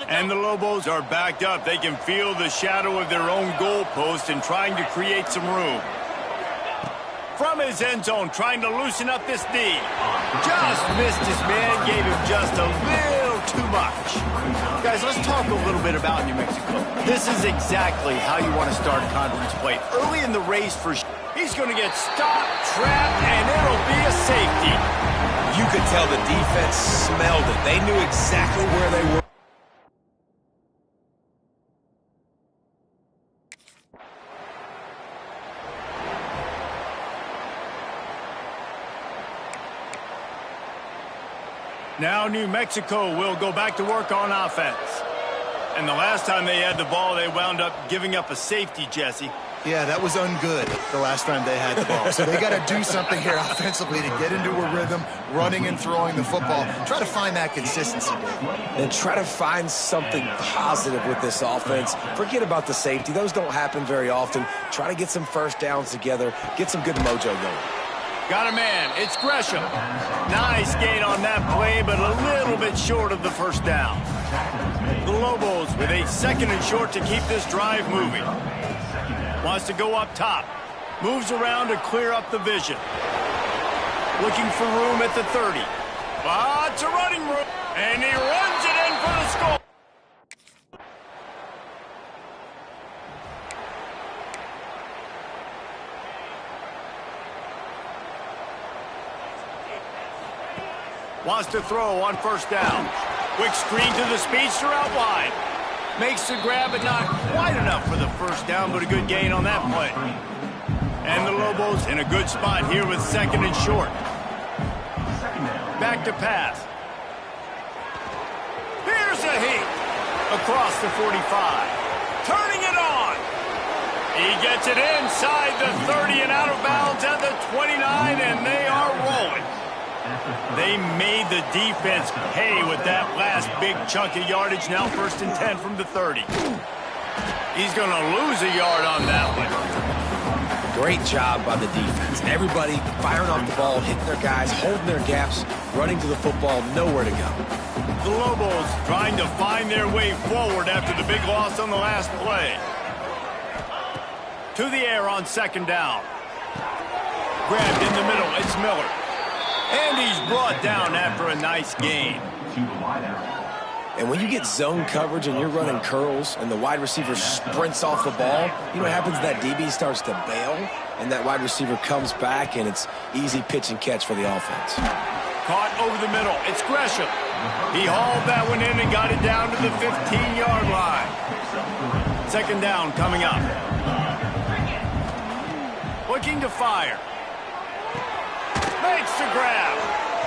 And the Lobos are backed up. They can feel the shadow of their own goalpost and trying to create some room. From his end zone, trying to loosen up this D. Just missed his man, gave him just a little too much. Guys, let's talk a little bit about New Mexico. This is exactly how you want to start conference play. Early in the race for he's going to get stopped, trapped, and it'll be a safety. You could tell the defense smelled it. They knew exactly where they were. Now New Mexico will go back to work on offense. And the last time they had the ball, they wound up giving up a safety, Jesse. Yeah, that was ungood the last time they had the ball. So they got to do something here offensively to get into a rhythm, running and throwing the football. Try to find that consistency, Dave. And try to find something positive with this offense. Forget about the safety. Those don't happen very often. Try to get some first downs together, get some good mojo going. Got a man. It's Gresham. Nice gain on that play, but a little bit short of the first down. The Lobos with a 2nd and short to keep this drive moving. Wants to go up top. Moves around to clear up the vision. Looking for room at the 30. Lots of running room. And he runs it in for the score. Wants to throw on first down. Quick screen to the speedster out wide. Makes the grab, but not quite enough for the first down, but a good gain on that play. And the Lobos in a good spot here with 2nd and short. Back to pass. Here's a heat. Across the 45. Turning it on. He gets it inside the 30 and out of bounds at the 29, and they are rolling. They made the defense pay with that last big chunk of yardage. Now 1st and 10 from the 30. He's going to lose a yard on that one. Great job by the defense. Everybody firing off the ball, hitting their guys, holding their gaps, running to the football, nowhere to go. The Lobos trying to find their way forward after the big loss on the last play. To the air on 2nd down. Grabbed in the middle. It's Miller. And he's brought down after a nice gain. And when you get zone coverage and you're running curls and the wide receiver sprints off the ball, you know what happens? That DB starts to bail, and that wide receiver comes back, and it's easy pitch and catch for the offense. Caught over the middle. It's Gresham. He hauled that one in and got it down to the 15-yard line. 2nd down coming up. Looking to fire. Makes the grab.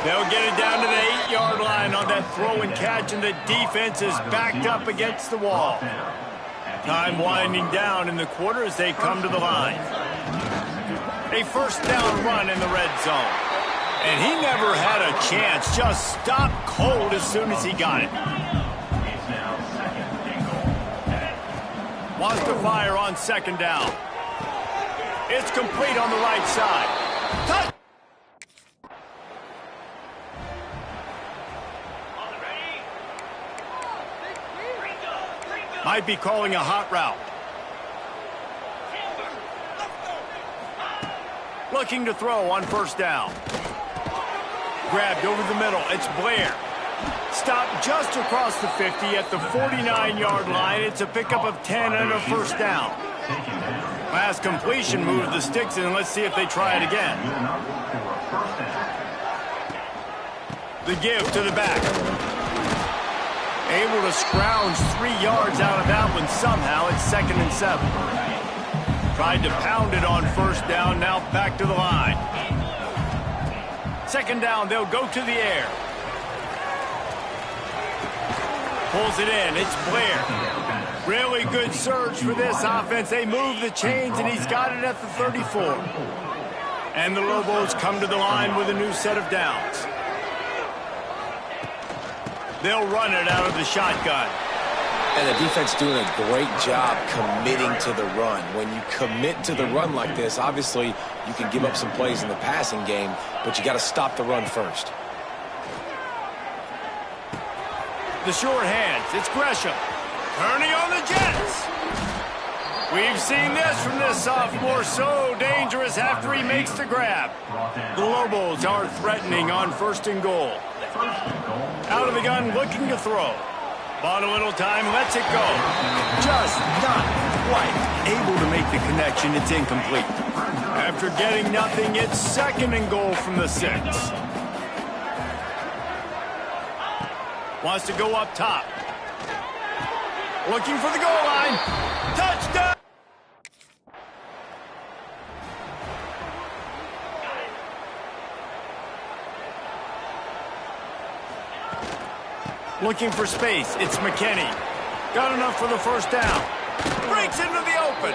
They'll get it down to the 8-yard line on that throw and catch, and the defense is backed up against the wall. Time winding down in the quarter as they come to the line. A 1st down run in the red zone. And he never had a chance. Just stopped cold as soon as he got it. Wants to fire on 2nd down. It's complete on the right side. Touch! Might be calling a hot route. Looking to throw on 1st down. Grabbed over the middle. It's Blair. Stopped just across the 50 at the 49-yard line. It's a pickup of 10 and a 1st down. Last completion moved the sticks in. Let's see if they try it again. The give to the back. Able to scrounge 3 yards out of that one somehow. It's 2nd and 7. Tried to pound it on 1st down. Now back to the line. 2nd down. They'll go to the air. Pulls it in. It's Blair. Really good surge for this offense. They move the chains, and he's got it at the 34. And the Lobos come to the line with a new set of downs. They'll run it out of the shotgun. And the defense doing a great job committing to the run. When you commit to the run like this, obviously you can give up some plays in the passing game, but you got to stop the run first. The short hands. It's Gresham. Turning on the Jets. We've seen this from this sophomore. So dangerous after he makes the grab. The Lobos are threatening on 1st and goal. Out of the gun, looking to throw. Bought a little time, lets it go. Just not quite able to make the connection. It's incomplete. After getting nothing, it's 2nd and goal from the 6. Wants to go up top. Looking for the goal line. Touchdown! Looking for space. It's McKinney. Got enough for the 1st down. Breaks into the open.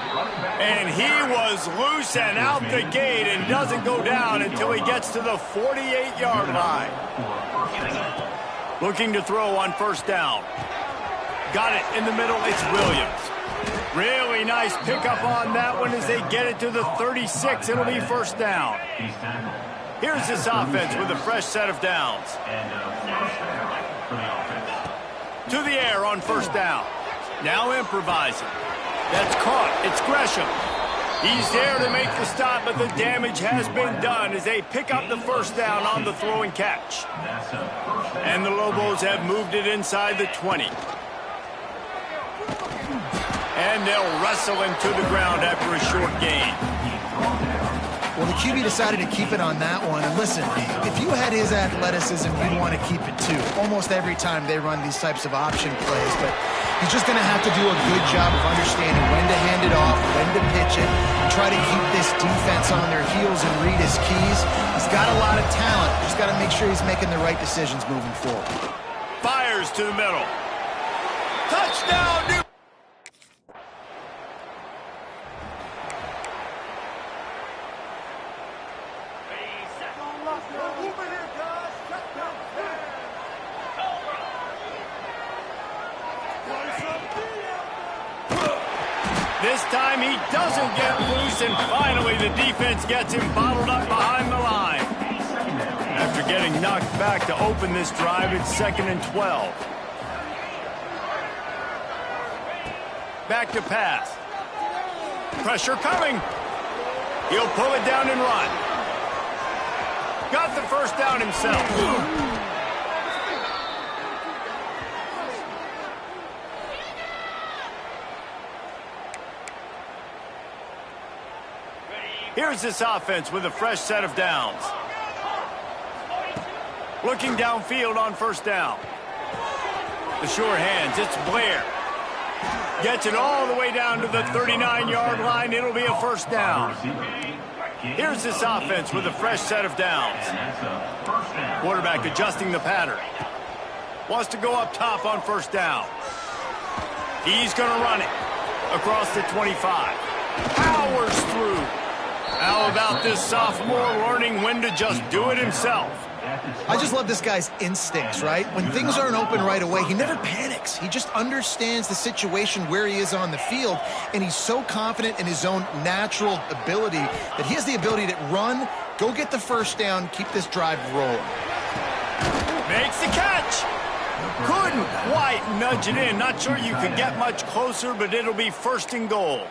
And he was loose and out the gate and doesn't go down until he gets to the 48-yard line. Looking to throw on 1st down. Got it in the middle. It's Williams. Really nice pickup on that one as they get it to the 36. It'll be 1st down. Here's this offense with a fresh set of downs. To the air on 1st down. Now improvising. That's caught. It's Gresham. He's there to make the stop, but the damage has been done as they pick up the 1st down on the throw and catch. And the Lobos have moved it inside the 20. And they'll wrestle him to the ground after a short gain. Well, the QB decided to keep it on that one. And listen, if you had his athleticism, you'd want to keep it too. Almost every time they run these types of option plays. But he's just going to have to do a good job of understanding when to hand it off, when to pitch it, and try to keep this defense on their heels and read his keys. He's got a lot of talent. Just got to make sure he's making the right decisions moving forward. Fires to the middle. Touchdown, New. This time he doesn't get loose, and finally the defense gets him bottled up behind the line. After getting knocked back to open this drive, it's 2nd and 12. Back to pass. Pressure coming. He'll pull it down and run. Got the 1st down himself. Here's this offense with a fresh set of downs. Looking downfield on 1st down. The sure hands, it's Blair. Gets it all the way down to the 39-yard line. It'll be a 1st down. Here's this offense with a fresh set of downs. Quarterback adjusting the pattern. Wants to go up top on 1st down. He's going to run it across the 25. Powers through. How about this sophomore learning when to just do it himself? I just love this guy's instincts, right? When things aren't open right away, he never panics. He just understands the situation where he is on the field, and he's so confident in his own natural ability that he has the ability to run, go get the 1st down, keep this drive rolling. Makes the catch. Couldn't quite nudge it in. Not sure you could get much closer, but it'll be 1st and goal.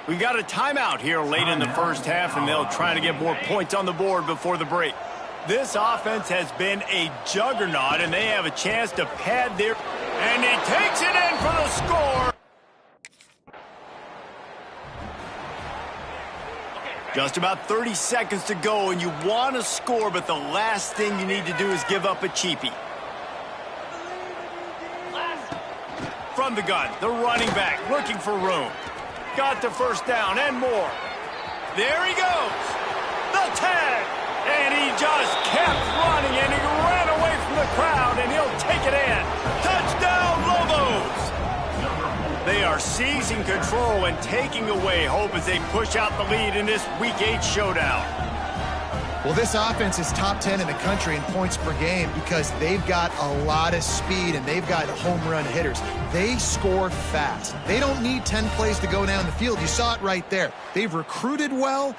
We got a timeout here late in the 1st half, and they'll try to get more points on the board before the break. This offense has been a juggernaut, and they have a chance to pad their... And he takes it in for the score. Just about 30 seconds to go, and you want to score, but the last thing you need to do is give up a cheapie. From the gun, the running back looking for room. Got the 1st down and more. There he goes. The tag. And he just kept running, and he ran away from the crowd, and he'll take it in. Touchdown, Lobos. They are seizing control and taking away hope as they push out the lead in this Week 8 showdown. Well, this offense is top 10 in the country in points per game because they've got a lot of speed and they've got home run hitters. They score fast. They don't need 10 plays to go down the field. You saw it right there. They've recruited well.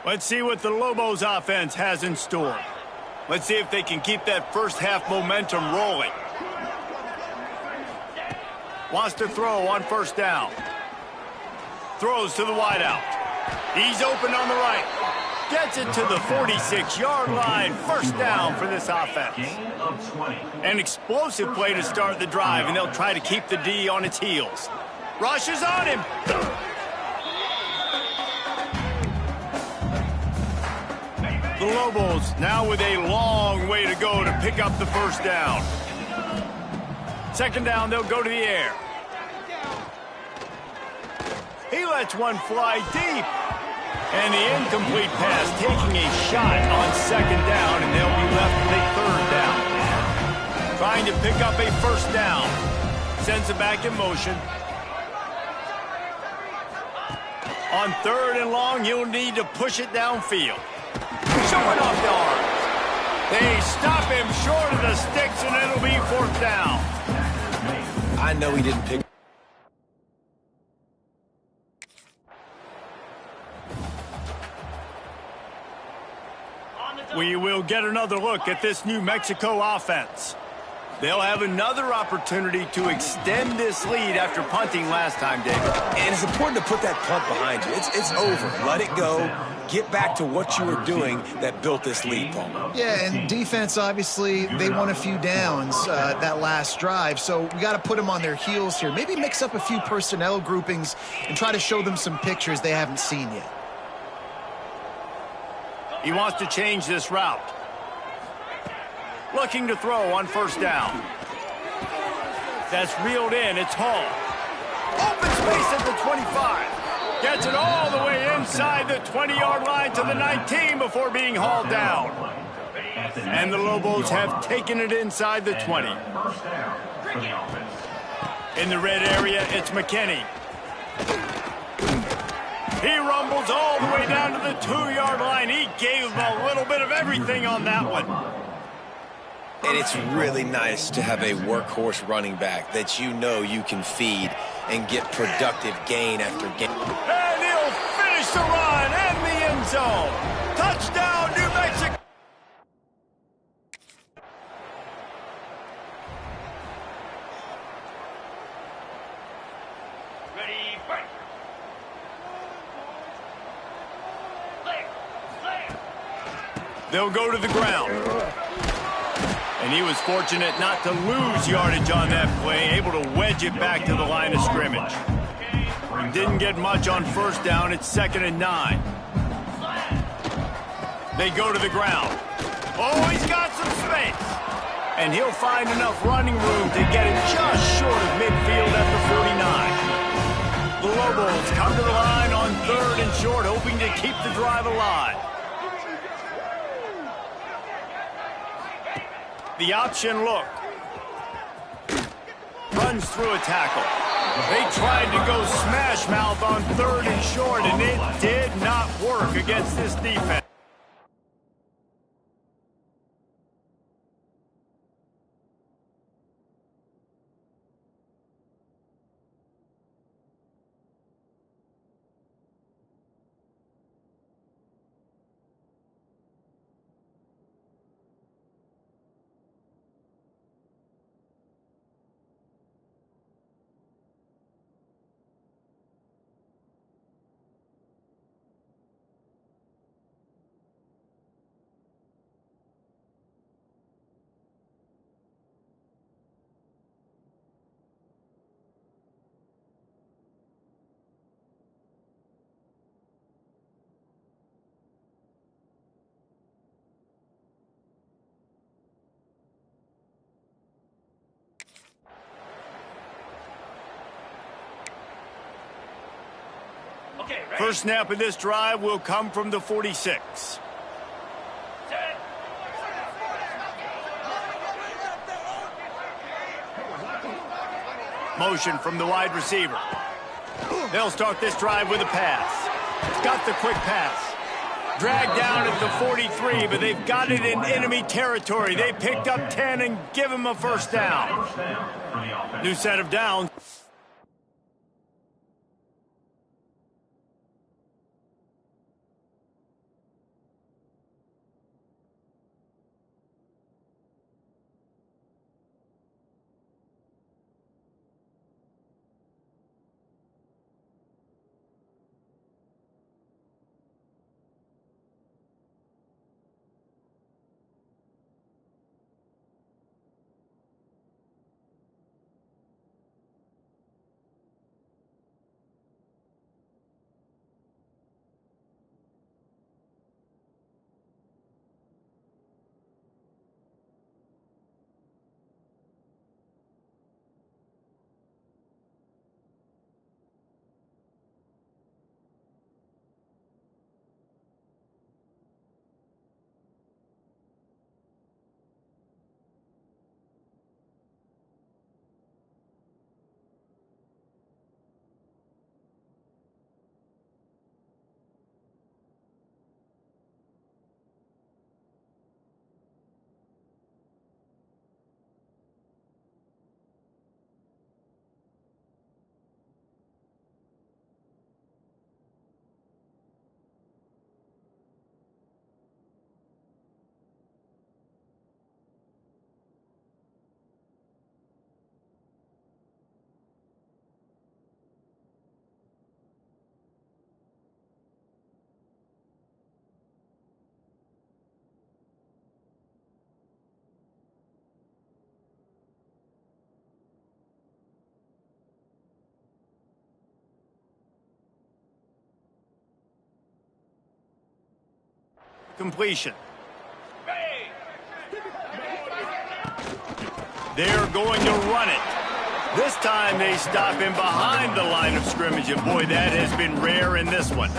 Let's see what the Lobos offense has in store. Let's see if they can keep that first half momentum rolling. Wants to throw on first down. Throws to the wideout. He's open on the right. Gets it to the 46-yard line. First down for this offense. An explosive play to start the drive, and they'll try to keep the D on its heels. Rushes on him. The Lobos now with a long way to go to pick up the first down. Second down, they'll go to the air. He lets one fly deep. And the incomplete pass taking a shot on second down, and they'll be left with a third down. Trying to pick up a first down. Sends it back in motion. On third and long, you'll need to push it downfield. Showing off the arms. They stop him short of the sticks, and it'll be fourth down. I know he didn't pick. We will get another look at this New Mexico offense. They'll have another opportunity to extend this lead after punting last time, David. And it's important to put that punt behind you. It's over. Let it go. Get back to what you were doing that built this lead, Paul. Yeah, and defense, obviously, they won a few downs that last drive, so we got to put them on their heels here. Maybe mix up a few personnel groupings and try to show them some pictures they haven't seen yet. He wants to change this route. Looking to throw on first down. That's reeled in. It's Hall. Open space at the 25. Gets it all the way inside the 20-yard line to the 19 before being hauled down. And the Lobos have taken it inside the 20. In the red area, it's McKinney. He rumbles all the way down to the 2-yard line. He gave him a little bit of everything on that one. And it's really nice to have a workhorse running back that you know you can feed and get productive gain after gain. And he'll finish the run and the end zone. Touchdown, New Mexico. Ready, break. They'll go to the ground. And he was fortunate not to lose yardage on that play, able to wedge it back to the line of scrimmage. Didn't get much on first down. It's 2nd and 9. They go to the ground. Oh, he's got some space. And he'll find enough running room to get it just short of midfield at the 49. The Lobos come to the line on 3rd and short, hoping to keep the drive alive. The option look. Runs through a tackle. They tried to go smash mouth on 3rd and short, and it did not work against this defense. First snap of this drive will come from the 46. Motion from the wide receiver. They'll start this drive with a pass. Got the quick pass. Dragged down at the 43, but they've got it in enemy territory. They picked up 10 and give him a first down. New set of downs. completion. They're going to run it. This time they stop him behind the line of scrimmage, and boy, that has been rare in this one.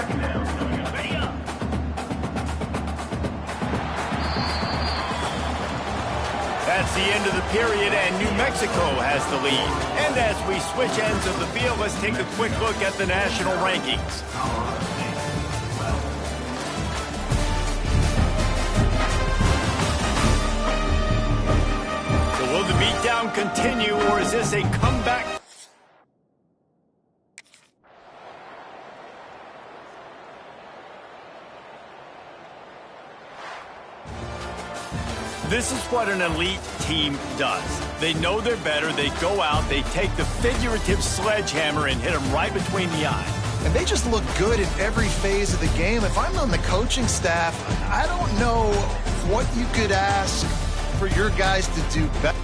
That's the end of the period, and New Mexico has the lead. And as we switch ends of the field, let's take a quick look at the national rankings. Will the beatdown continue, or is this a comeback? This is what an elite team does. They know they're better. They go out, they take the figurative sledgehammer and hit them right between the eyes. And they just look good in every phase of the game. If I'm on the coaching staff, I don't know what you could ask for your guys to do better.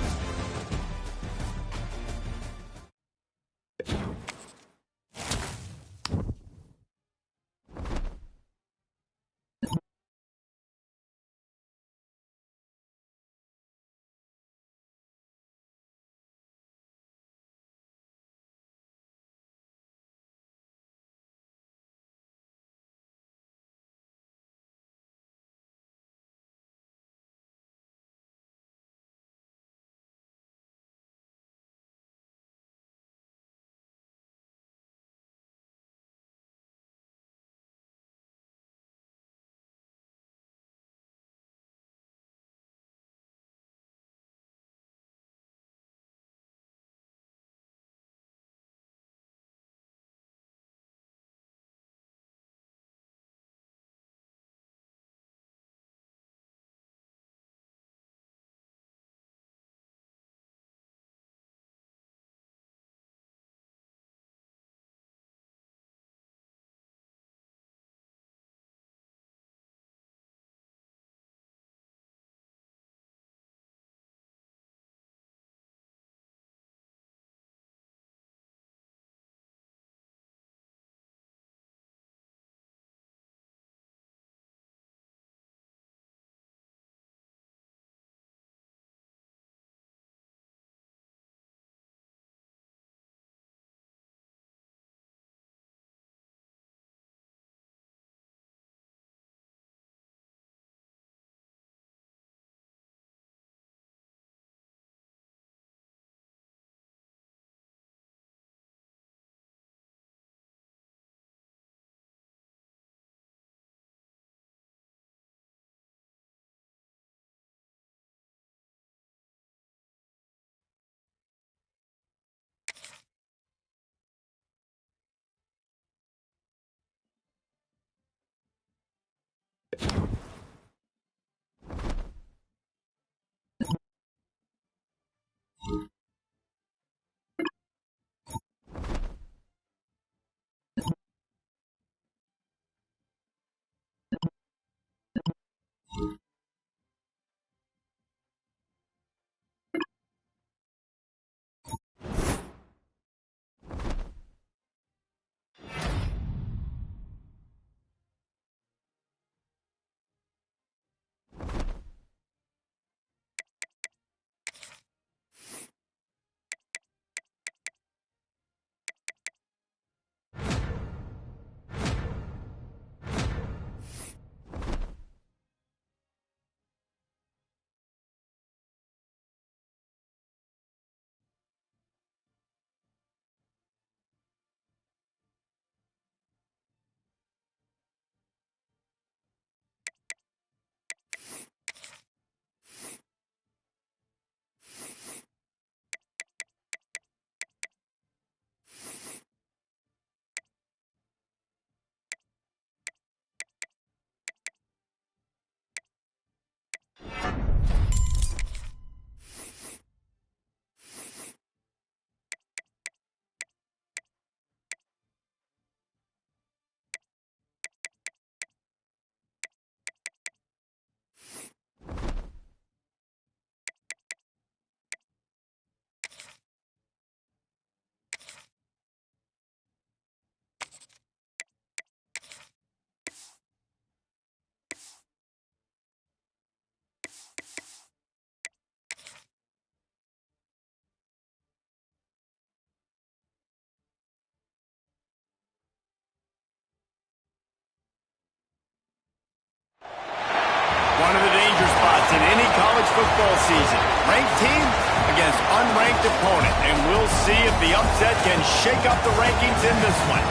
football season. Ranked team against unranked opponent. And we'll see if the upset can shake up the rankings in this one.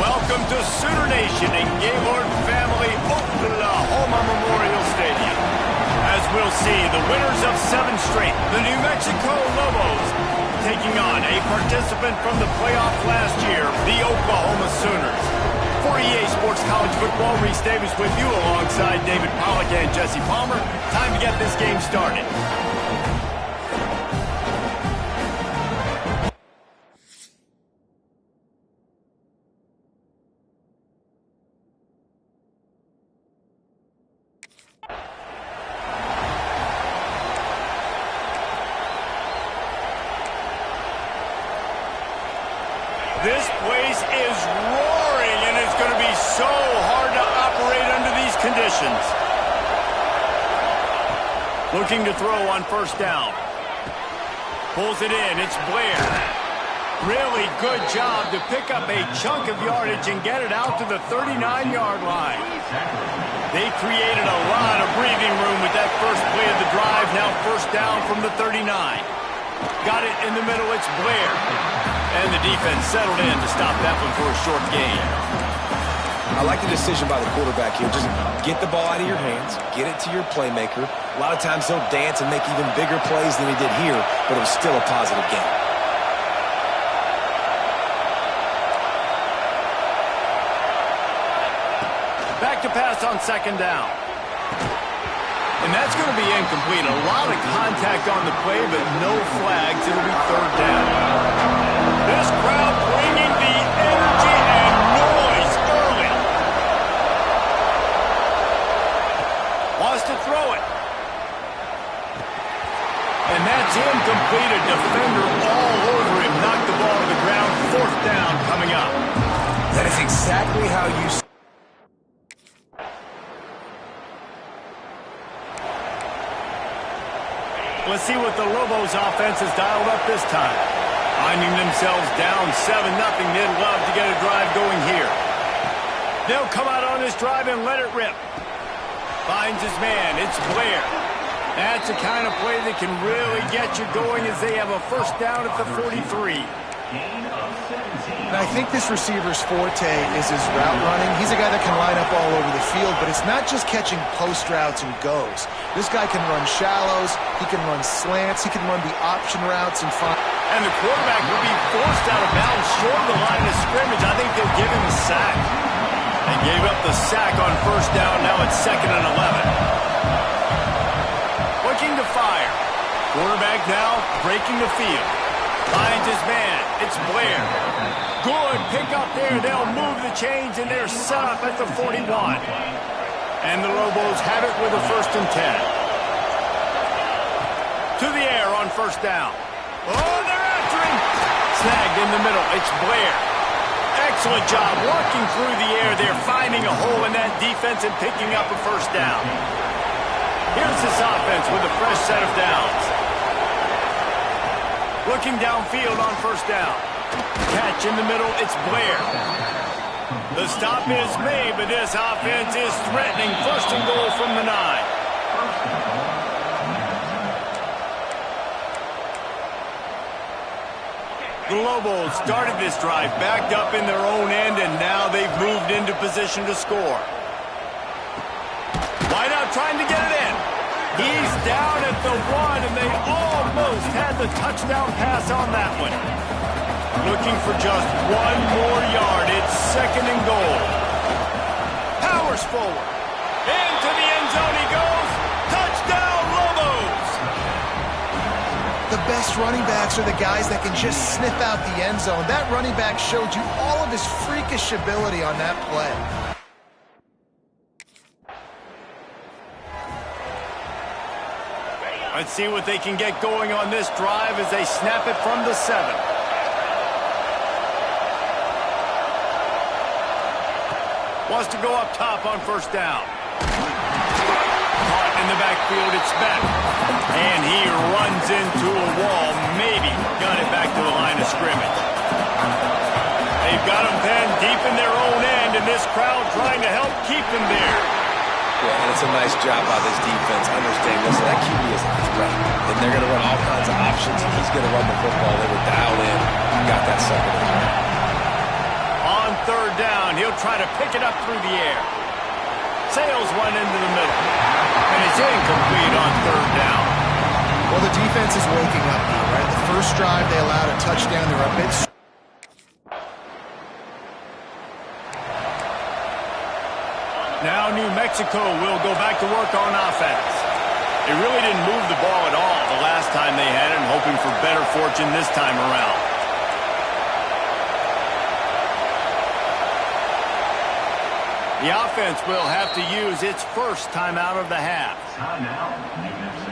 Welcome to Sooner Nation and Gaylord Family Oklahoma Memorial Stadium. As we'll see, the winners of 7 straight, the New Mexico Lobos, taking on a participant from the playoff last year, the Oklahoma Sooners. For EA Sports College Football, Reese Davis with you alongside David Pollack and Jesse Palmer. Time to get this game started. This place is roaring, and it's going to be so hard to operate under these conditions. Looking to throw on first down. Pulls it in. It's Blair. Really good job to pick up a chunk of yardage and get it out to the 39-yard line. They created a lot of breathing room with that first play of the drive. Now first down from the 39. Got it in the middle. It's Blair. And the defense settled in to stop that one for a short gain. I like the decision by the quarterback here. Just get the ball out of your hands, get it to your playmaker. A lot of times he'll dance and make even bigger plays than he did here, but it was still a positive game. Back to pass on second down. And that's going to be incomplete. A lot of contact on the play, but no flags. It'll be third down. This crowd bringing the energy and noise early. Wants to throw it. And that's incomplete. A defender all over him. Knocked the ball to the ground. Fourth down coming up. That is exactly how you... Let's see what the Lobos offense has dialed up this time. Finding themselves down 7-0, they'd love to get a drive going here. They'll come out on this drive and let it rip. Finds his man, it's Blair. That's the kind of play that can really get you going as they have a first down at the 43. And I think this receiver's forte is his route running. He's a guy that can line up all over the field, but it's not just catching post routes and goes. This guy can run shallows, he can run slants, he can run the option routes and find... And the quarterback will be forced out of bounds short of the line of scrimmage. I think they'll give him a sack. They gave up the sack on first down. Now it's 2nd and 11. Looking to fire. Quarterback now breaking the field. Finds his man. It's Blair. Good pick up there. They'll move the chains, and they're set up at the 41. And the Lobos have it with a 1st and 10. To the air on first down. Oh, they're after him. Snagged in the middle. It's Blair. Excellent job working through the air. They're finding a hole in that defense and picking up a first down. Here's this offense with a fresh set of downs. Looking downfield on first down. Catch in the middle. It's Blair. The stop is made, but this offense is threatening. 1st and goal from the 9. The Lobos started this drive backed up in their own end, and now they've moved into position to score. Wideout trying to get it in. He's down at the 1, and they almost had the touchdown pass on that one. Looking for just 1 more yard. It's 2nd and goal. Powers forward. Into the end zone he goes. Touchdown, Lobos! The best running backs are the guys that can just sniff out the end zone. That running back showed you all of his freakish ability on that play. Let's see what they can get going on this drive as they snap it from the 7. Wants to go up top on first down. Caught in the backfield, it's Beck. And he runs into a wall, maybe got it back to the line of scrimmage. They've got him pinned deep in their own end, and this crowd trying to help keep him there. Yeah, and it's a nice job by this defense. Understand, listen, that QB is a threat, and they're going to run all kinds of options, and he's going to run the football. They were dialed in, got that sucker in there. On third down, he'll try to pick it up through the air. Sails one into the middle, and it's incomplete on third down. Well, the defense is waking up now, right? The first drive, they allowed a touchdown. They were a bit... Now New Mexico will go back to work on offense. They really didn't move the ball at all the last time they had it, and hoping for better fortune this time around. The offense will have to use its first timeout of the half. Timeout, New Mexico.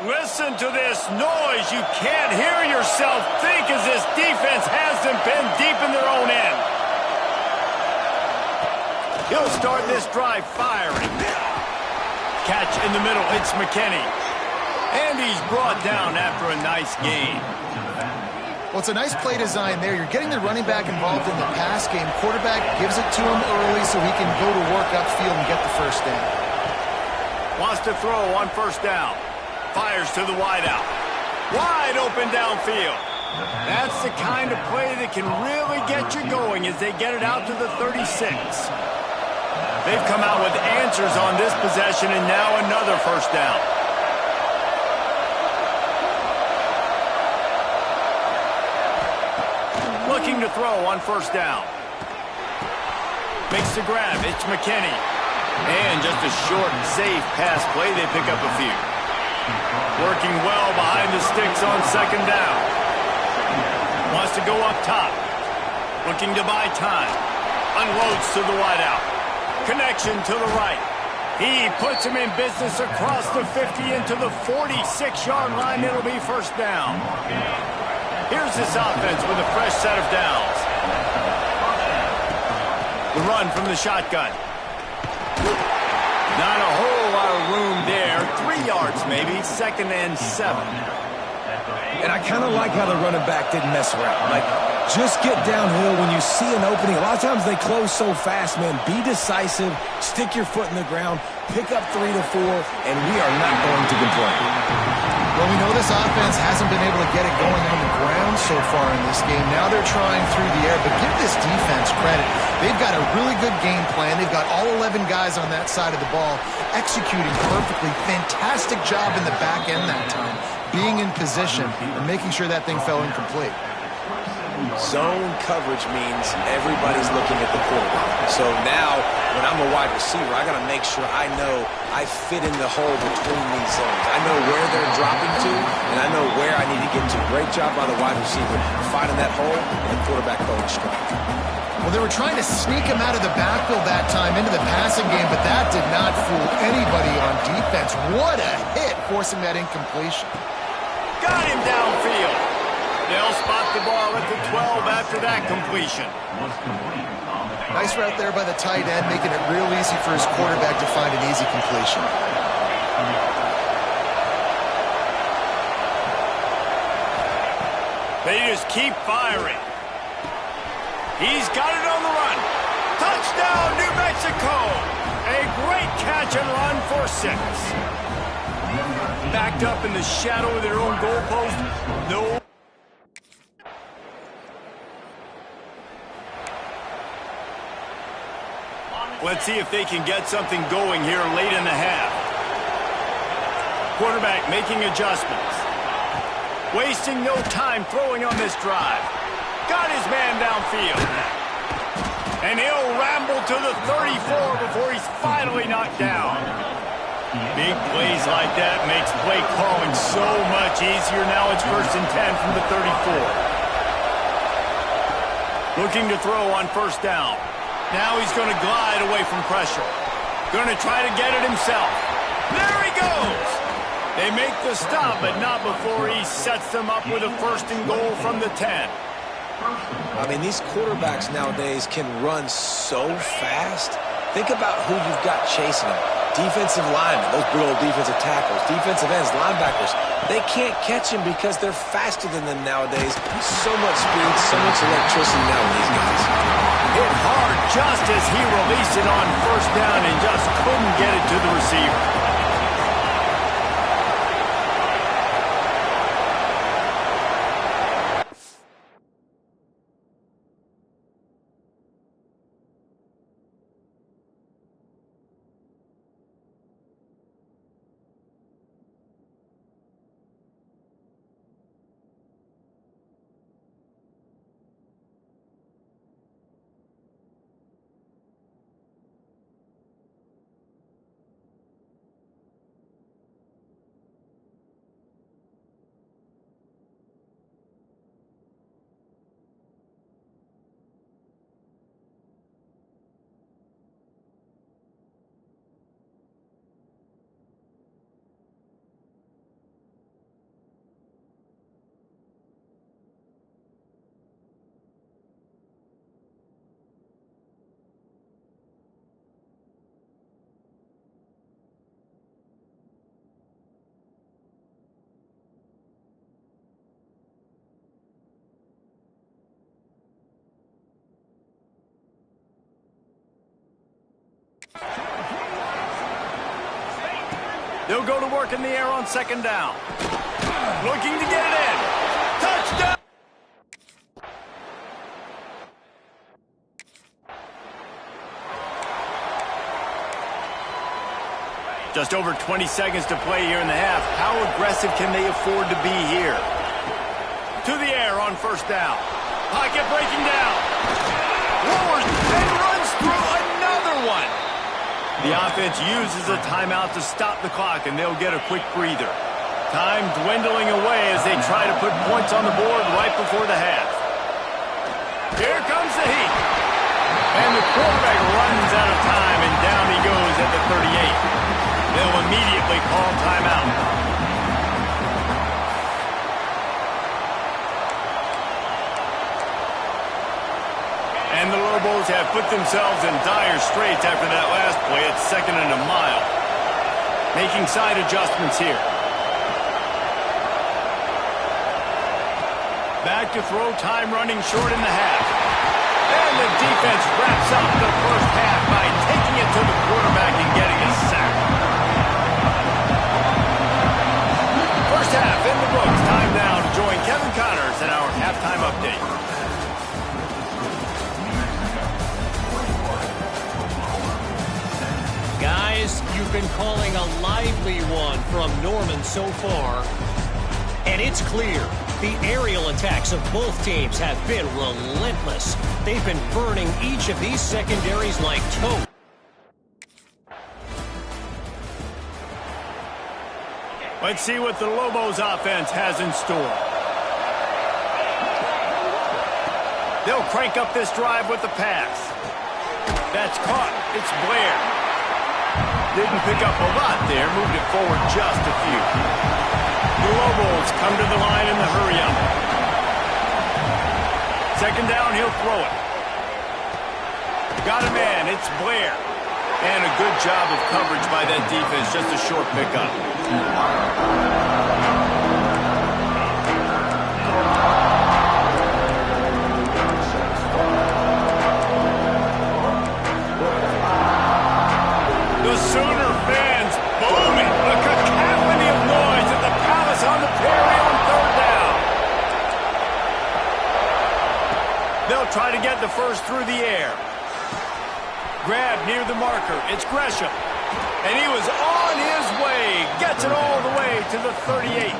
Listen to this noise. You can't hear yourself think as this defense has them pinned deep in their own end. He'll start this drive firing. Catch in the middle. It's McKinney. And he's brought down after a nice gain. Well, it's a nice play design there. You're getting the running back involved in the pass game. Quarterback gives it to him early so he can go to work upfield and get the first down. Wants to throw on first down. Fires to the wideout. Wide open downfield. That's the kind of play that can really get you going as they get it out to the 36. They've come out with answers on this possession, and now another first down. Looking to throw on first down. Makes the grab. It's McKinney. And just a short, safe pass play. They pick up a few. Working well behind the sticks on second down. Wants to go up top. Looking to buy time. Unloads to the wideout. Connection to the right. He puts him in business across the 50 into the 46-yard line. It'll be first down. Here's this offense with a fresh set of downs. The run from the shotgun. Not a whole lot of room there. 3 yards maybe. Second and 7. And I kind of like how the running back didn't mess around. Like, just get downhill when you see an opening. A lot of times they close so fast, man. Be decisive. Stick your foot in the ground. Pick up 3 to 4, and we are not going to complain. Well, we know this offense hasn't been able to get it going on the ground so far in this game. Now they're trying through the air, but give this defense credit. They've got a really good game plan. They've got all 11 guys on that side of the ball executing perfectly. Fantastic job in the back end that time, being in position and making sure that thing fell incomplete. Zone coverage means everybody's looking at the quarterback. So now, when I'm a wide receiver, I got to make sure I know I fit in the hole between these zones. I know where they're dropping to, and I know where I need to get to. Great job by the wide receiver finding that hole, and the quarterback throwing strike. Well, they were trying to sneak him out of the backfield that time into the passing game, but that did not fool anybody on defense. What a hit, forcing that incompletion. Got him downfield. They'll spot the ball at the 12 after that completion. Was complete on the Nice route there by the tight end, making it real easy for his quarterback to find an easy completion. They just keep firing. He's got it on the run. Touchdown, New Mexico! A great catch and run for 6. Backed up in the shadow of their own goalpost. No. Let's see if they can get something going here late in the half. Quarterback making adjustments. Wasting no time throwing on this drive. Got his man downfield. And he'll ramble to the 34 before he's finally knocked down. Big plays like that makes play calling so much easier. Now it's 1st and 10 from the 34. Looking to throw on 1st down. Now he's going to glide away from pressure. Going to try to get it himself. There he goes! They make the stop, but not before he sets them up with a 1st and goal from the 10. I mean, these quarterbacks nowadays can run so fast. Think about who you've got chasing them. Defensive linemen, those big old defensive tackles, defensive ends, linebackers. They can't catch him because they're faster than them nowadays. So much speed, so much electricity now with these guys. Hit hard just as he released it on 1st down and just couldn't get it to the receiver. They'll go to work in the air on 2nd down. Looking to get it in. Touchdown! Just over 20 seconds to play here in the half. How aggressive can they afford to be here? To the air on 1st down. Pocket breaking down. Lowers and runs through another one. The offense uses a timeout to stop the clock, and they'll get a quick breather. Time dwindling away as they try to put points on the board right before the half. Here comes the heat. And the quarterback runs out of time, and down he goes at the 38. They'll immediately call timeout. And the Lobos have put themselves in dire straits after that last play at 2nd and a mile. Making side adjustments here. Back to throw, time running short in the half. And the defense wraps up the 1st half by taking it to the quarterback and getting a sack. 1st half in the books. Time now to join Kevin Connors in our halftime update. Guys, you've been calling a lively one from Norman so far. And it's clear, the aerial attacks of both teams have been relentless. They've been burning each of these secondaries like toast. Let's see what the Lobos offense has in store. They'll crank up this drive with the pass. That's caught. It's Blair. Didn't pick up a lot there, moved it forward just a few. The Lobos come to the line in the hurry-up. Second down, he'll throw it. Got a man, it's Blair. And a good job of coverage by that defense, just a short pickup. The Sooner fans booming. A cacophony of noise at the Palace on the Prairie on third down. They'll try to get the first through the air. Grab near the marker. It's Gresham. And he was on his way. Gets it all the way to the 38.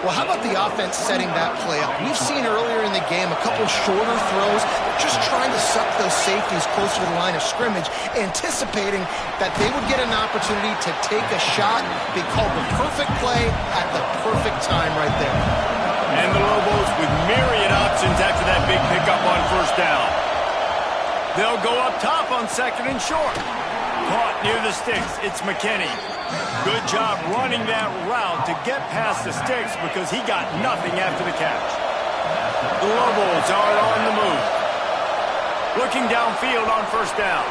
Well, how about the offense setting that play up? We've seen earlier in the game a couple shorter throws. They're just trying to suck those safeties closer to the line of scrimmage, anticipating that they would get an opportunity to take a shot. They called the perfect play at the perfect time right there. And the Lobos with myriad options after that big pickup on first down. They'll go up top on second and short. Caught near the sticks. It's McKinney. Good job running that route to get past the sticks because he got nothing after the catch. The Lobos are on the move. Looking downfield on first down.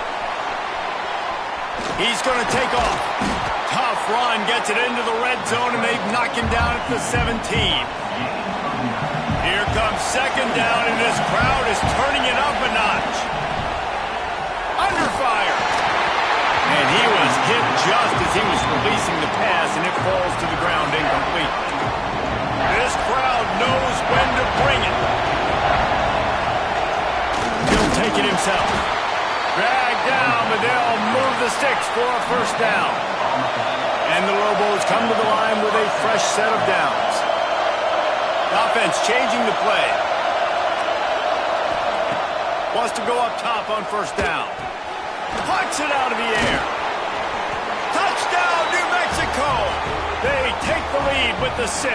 He's going to take off. Tough run, gets it into the red zone, and they knock him down at the 17. Here comes second down, and this crowd is turning it up a notch. Under fire. And he was hit just as he was releasing the pass, and it falls to the ground incomplete. This crowd knows when to bring it. He'll take it himself. Dragged down, but they'll move the sticks for a first down. And the Lobos come to the line with a fresh set of downs. The offense changing the play. Wants to go up top on first down. Pucks it out of the air. Touchdown, New Mexico! They take the lead with the 6.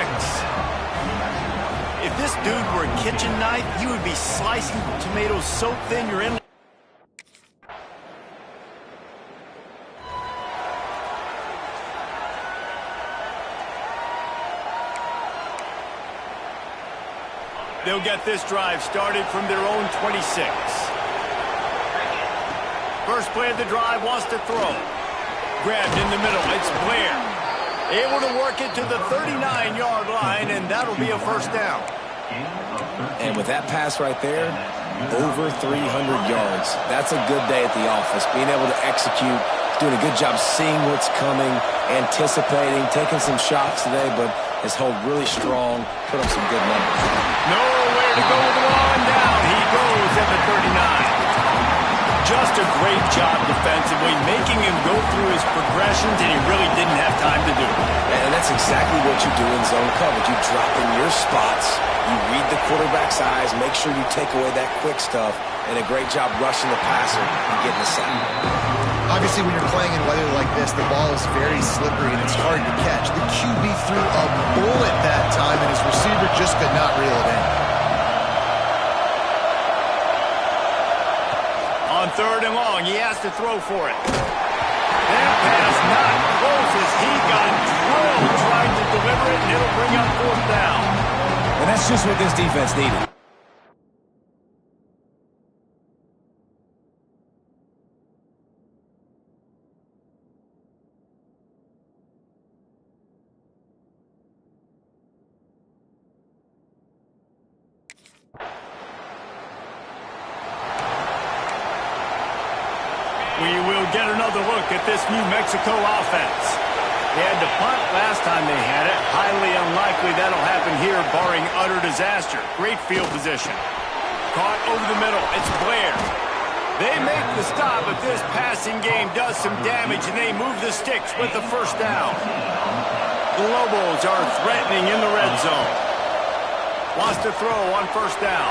If this dude were a kitchen knife, you would be slicing tomatoes so thin you're in. They'll get this drive started from their own 26. First play of the drive, wants to throw. Grabbed in the middle, it's Blair. Able to work it to the 39-yard line, and that'll be a first down. And with that pass right there, over 300 yards. That's a good day at the office. Being able to execute, doing a good job seeing what's coming, anticipating, taking some shots today, but has held really strong, put up some good numbers. Nowhere to go with the one down. He goes at the 39. Just a great job defensively, making him go through his progressions, and he really didn't have time to do it. And that's exactly what you do in zone coverage. You drop in your spots, you read the quarterback's eyes, make sure you take away that quick stuff, and a great job rushing the passer and getting the sack. Obviously, when you're playing in weather like this, the ball is very slippery and it's hard to catch. The QB threw a bullet that time, and his receiver just could not reel it in. On third and long, he has to throw for it. That pass not close as he got drilled trying to deliver it, and it'll bring up fourth down. And that's just what this defense needed. We will get another look at this New Mexico offense. They had to punt last time they had it. Highly unlikely that'll happen here, barring utter disaster. Great field position. Caught over the middle. It's Blair. They make the stop, but this passing game does some damage, and they move the sticks with the first down. The Lobos are threatening in the red zone. Wants to throw on first down.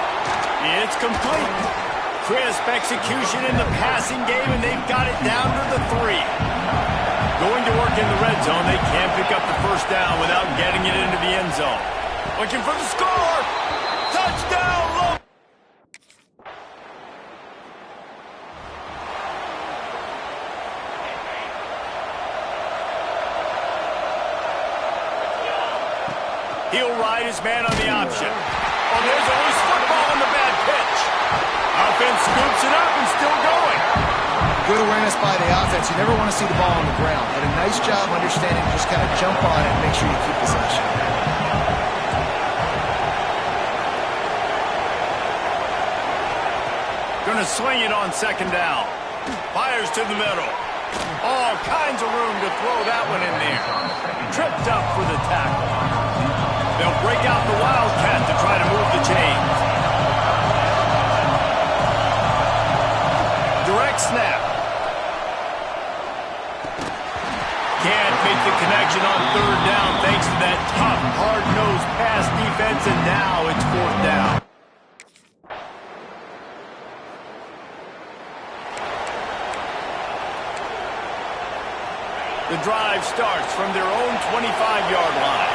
It's complete. Crisp execution in the passing game, and they've got it down to the 3. Going to work in the red zone, they can't pick up the first down without getting it into the end zone. Looking for the score! Touchdown, Lobos! He'll ride his man on the option. Oh, there's a loose football on the bad pitch. Offense scoops it up and still going. Good awareness by the offense. You never want to see the ball on the ground. But a nice job understanding to just kind of jump on it and make sure you keep possession. Going to swing it on second down. Fires to the middle. All kinds of room to throw that one in there. Tripped up for the tackle. They'll break out the Wildcat to try to move the chains. Direct snap. Can't make the connection on third down thanks to that tough, hard-nosed pass defense, and now it's fourth down. The drive starts from their own 25-yard line.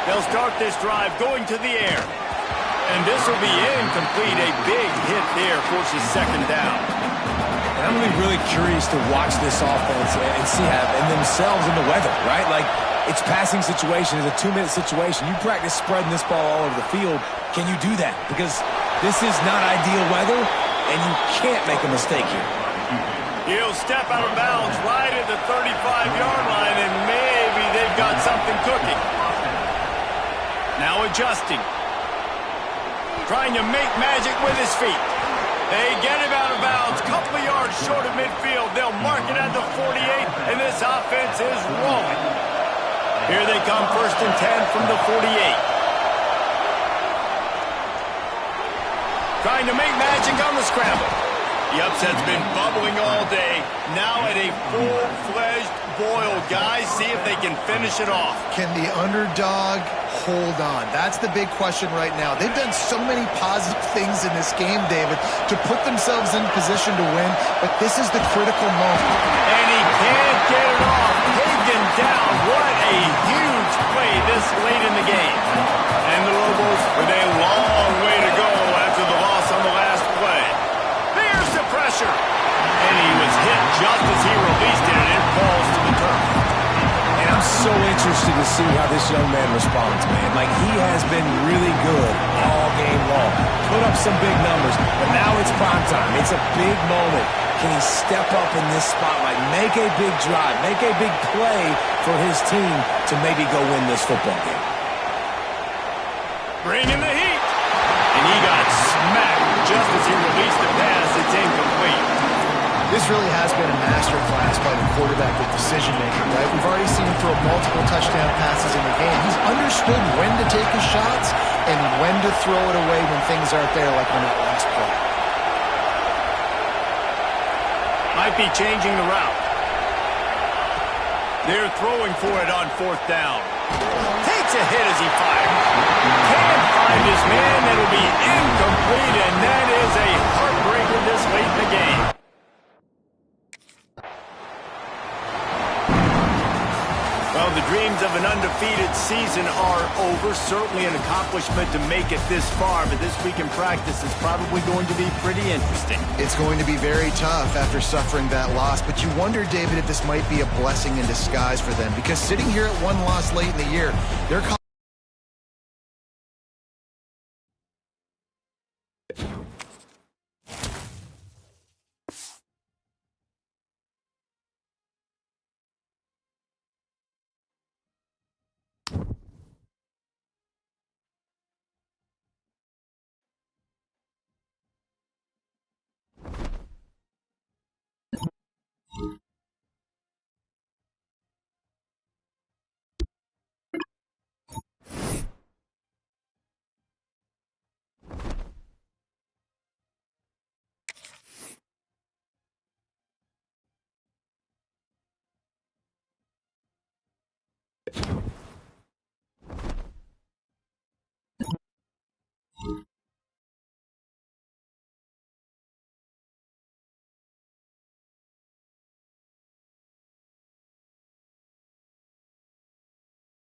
They'll start this drive going to the air. And this will be incomplete. A big hit there forces second down. And I'm really curious to watch this offense and see how, and themselves in the weather, right? Like, it's passing situation, it's a 2-minute situation. You practice spreading this ball all over the field. Can you do that? Because this is not ideal weather, and you can't make a mistake here. He'll step out of bounds right at the 35-yard line, and maybe they've got something cooking. Now adjusting. Trying to make magic with his feet. They get him out of bounds, couple of yards short of midfield. They'll mark it at the 48, and this offense is rolling. Here they come, 1st and 10 from the 48. Trying to make magic on the scramble. The upset's been bubbling all day. Now at a full-fledged boil. Guys, see if they can finish it off. Can the underdog hold on? That's the big question right now. They've done so many positive things in this game, David, to put themselves in position to win, but this is the critical moment. And he can't get it off. Taken down. What a huge play this late in the game. And the Lobos with a long way to go after the loss on the last play. There's the pressure. And he was hit just as he released it, and it falls to the turf. And I'm so interested to see how this young man responds, man. Like, he has been really good all game long. Put up some big numbers, but now it's prime time. It's a big moment. Can he step up in this spotlight, make a big drive, make a big play for his team to maybe go win this football game? Bringing the heat. And he got smacked just as he released the pass. It's incomplete. This really has been a masterclass by the quarterback with decision-making, right? We've already seen him throw multiple touchdown passes in the game. He's understood when to take his shots and when to throw it away when things aren't there, like on that last play. Might be changing the route. They're throwing for it on 4th down. Takes a hit as he fires. Can't find his man. It'll be incomplete, and that is a heartbreaker this late in the game. Well, the dreams of an undefeated season are over. Certainly an accomplishment to make it this far, but this week in practice is probably going to be pretty interesting. It's going to be very tough after suffering that loss, but you wonder, David, if this might be a blessing in disguise for them, because sitting here at one loss late in the year, they're